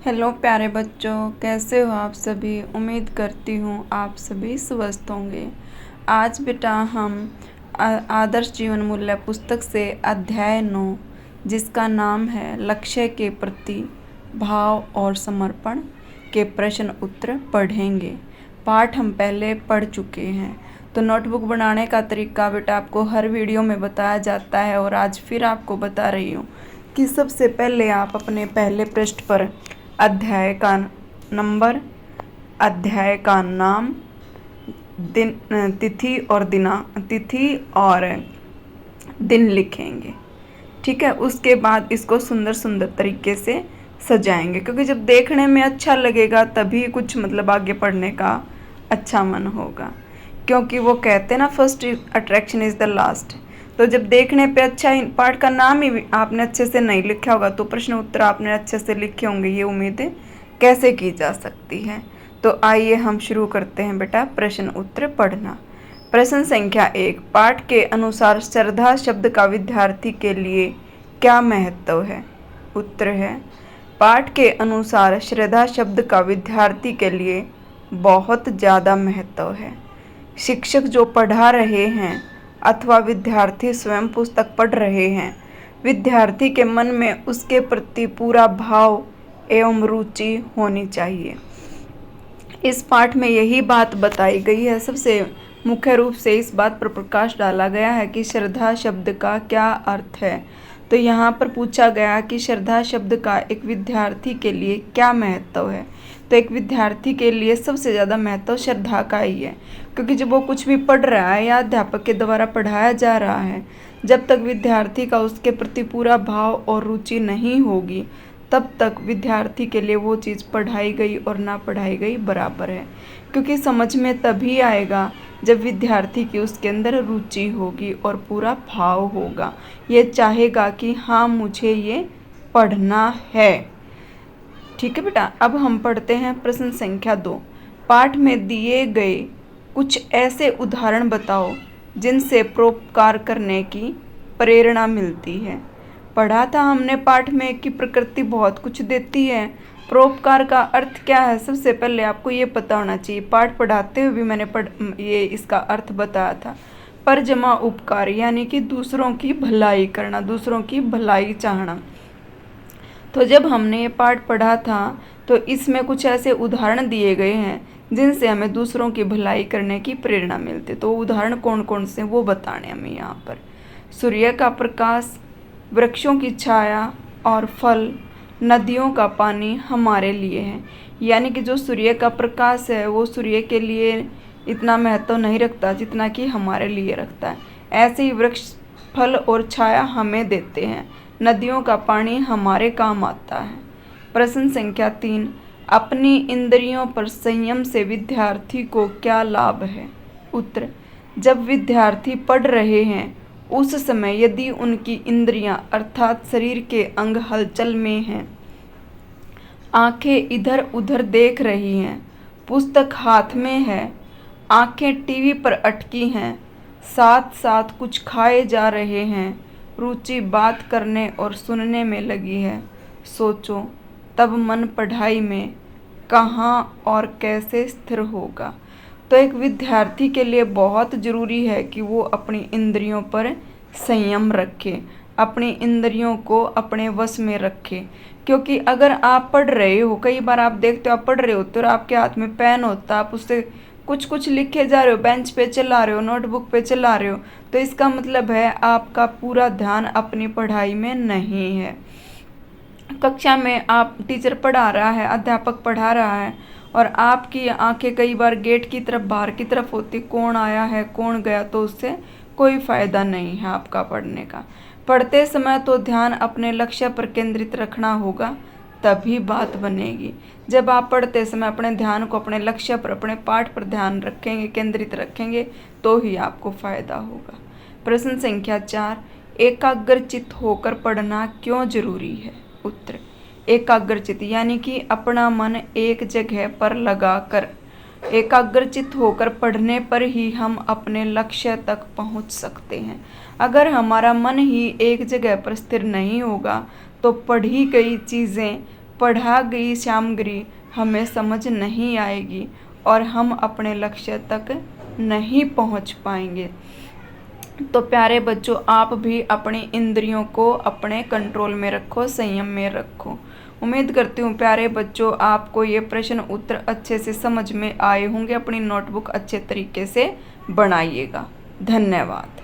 Hello प्यारे बच्चों, कैसे हो आप सभी। उम्मीद करती हूँ आप सभी स्वस्थ होंगे। आज बेटा हम आदर्श जीवन मूल्य पुस्तक से अध्याय 9 जिसका नाम है लक्ष्य के प्रति भाव और समर्पण के प्रश्न उत्तर पढ़ेंगे। पाठ हम पहले पढ़ चुके हैं। तो नोटबुक बनाने का तरीका बेटा आपको हर वीडियो में बताया जाता है और आज फिर आपको बता रही हूँ कि सबसे पहले आप अपने पहले पृष्ठ पर अध्याय का नंबर, अध्याय का नाम, तिथि और दिन लिखेंगे। ठीक है, उसके बाद इसको सुंदर सुंदर तरीके से सजाएंगे, क्योंकि जब देखने में अच्छा लगेगा तभी कुछ आगे पढ़ने का अच्छा मन होगा। क्योंकि वो कहते हैं ना, first attraction is the last. तो जब देखने पे अच्छा, पाठ का नाम ही आपने अच्छे से नहीं लिखा होगा तो प्रश्न उत्तर आपने अच्छे से लिखे होंगे, ये उम्मीदें कैसे की जा सकती हैं। तो आइए हम शुरू करते हैं बेटा प्रश्न उत्तर पढ़ना। प्रश्न संख्या 1, पाठ के अनुसार श्रद्धा शब्द का विद्यार्थी के लिए क्या महत्व है। उत्तर है, पाठ के अनुसार श्रद्धा शब्द का विद्यार्थी के लिए बहुत ज़्यादा महत्व है। शिक्षक जो पढ़ा रहे हैं अथवा विद्यार्थी स्वयं पुस्तक पढ़ रहे हैं, विद्यार्थी के मन में उसके प्रति पूरा भाव एवं रुचि होनी चाहिए। इस पाठ में यही बात बताई गई है। सबसे मुख्य रूप से इस बात पर प्रकाश डाला गया है कि श्रद्धा शब्द का क्या अर्थ है। तो यहाँ पर पूछा गया कि श्रद्धा शब्द का एक विद्यार्थी के लिए क्या महत्व है। तो एक विद्यार्थी के लिए सबसे ज़्यादा महत्व श्रद्धा का ही है, क्योंकि जब वो कुछ भी पढ़ रहा है या अध्यापक के द्वारा पढ़ाया जा रहा है, जब तक विद्यार्थी का उसके प्रति पूरा भाव और रुचि नहीं होगी तब तक विद्यार्थी के लिए वो चीज़ पढ़ाई गई और ना पढ़ाई गई बराबर है। क्योंकि समझ में तभी आएगा जब विद्यार्थी की उसके अंदर रुचि होगी और पूरा भाव होगा, ये चाहेगा कि हाँ मुझे ये पढ़ना है। ठीक है बेटा, अब हम पढ़ते हैं प्रश्न संख्या 2। पाठ में दिए गए कुछ ऐसे उदाहरण बताओ जिनसे परोपकार करने की प्रेरणा मिलती है। पढ़ा था हमने पाठ में कि प्रकृति बहुत कुछ देती है। परोपकार का अर्थ क्या है, सबसे पहले आपको ये पता होना चाहिए। पाठ पढ़ाते हुए भी मैंने ये इसका अर्थ बताया था। पर जमा उपकार यानी कि दूसरों की भलाई करना, दूसरों की भलाई चाहना। तो जब हमने ये पाठ पढ़ा था तो इसमें कुछ ऐसे उदाहरण दिए गए हैं जिनसे हमें दूसरों की भलाई करने की प्रेरणा मिलती। तो उदाहरण कौन कौन से वो बताने हमें यहाँ पर। सूर्य का प्रकाश, वृक्षों की छाया और फल, नदियों का पानी हमारे लिए है। यानी कि जो सूर्य का प्रकाश है वो सूर्य के लिए इतना महत्व नहीं रखता जितना कि हमारे लिए रखता है। ऐसे ही वृक्ष फल और छाया हमें देते हैं, नदियों का पानी हमारे काम आता है। प्रश्न संख्या 3, अपनी इंद्रियों पर संयम से विद्यार्थी को क्या लाभ है। उत्तर, जब विद्यार्थी पढ़ रहे हैं उस समय यदि उनकी इंद्रियां अर्थात शरीर के अंग हलचल में हैं, आंखें इधर उधर देख रही हैं, पुस्तक हाथ में है, आंखें टीवी पर अटकी हैं, साथ साथ कुछ खाए जा रहे हैं, रुचि बात करने और सुनने में लगी है, सोचो तब मन पढ़ाई में कहाँ और कैसे स्थिर होगा। तो एक विद्यार्थी के लिए बहुत ज़रूरी है कि वो अपनी इंद्रियों पर संयम रखे, अपनी इंद्रियों को अपने वश में रखे। क्योंकि अगर आप पढ़ रहे हो, कई बार आप देखते हो आप पढ़ रहे होते हो और आपके हाथ में पेन होता, आप उससे कुछ कुछ लिखे जा रहे हो, बेंच पे चला रहे हो, नोटबुक पे चला रहे हो, तो इसका मतलब है आपका पूरा ध्यान अपनी पढ़ाई में नहीं है। कक्षा में आप टीचर पढ़ा रहा है, अध्यापक पढ़ा रहा है और आपकी आंखें कई बार गेट की तरफ, बाहर की तरफ होती, कौन आया है कौन गया, तो उससे कोई फ़ायदा नहीं है आपका पढ़ने का। पढ़ते समय तो ध्यान अपने लक्ष्य पर केंद्रित रखना होगा, तभी बात बनेगी। जब आप पढ़ते समय अपने ध्यान को अपने लक्ष्य पर, अपने पाठ पर ध्यान रखेंगे, केंद्रित रखेंगे, तो ही आपको फ़ायदा होगा। प्रश्न संख्या 4, एकाग्रचित्त होकर पढ़ना क्यों जरूरी है। उत्तर, एकाग्रचित्त यानी कि अपना मन एक जगह पर लगाकर एकाग्रचित्त होकर पढ़ने पर ही हम अपने लक्ष्य तक पहुंच सकते हैं। अगर हमारा मन ही एक जगह पर स्थिर नहीं होगा तो पढ़ी गई चीज़ें पढ़ा गई सामग्री हमें समझ नहीं आएगी और हम अपने लक्ष्य तक नहीं पहुंच पाएंगे। तो प्यारे बच्चों, आप भी अपनी इंद्रियों को अपने कंट्रोल में रखो, संयम में रखो। उम्मीद करती हूँ प्यारे बच्चों आपको ये प्रश्न उत्तर अच्छे से समझ में आए होंगे। अपनी नोटबुक अच्छे तरीके से बनाइएगा। धन्यवाद।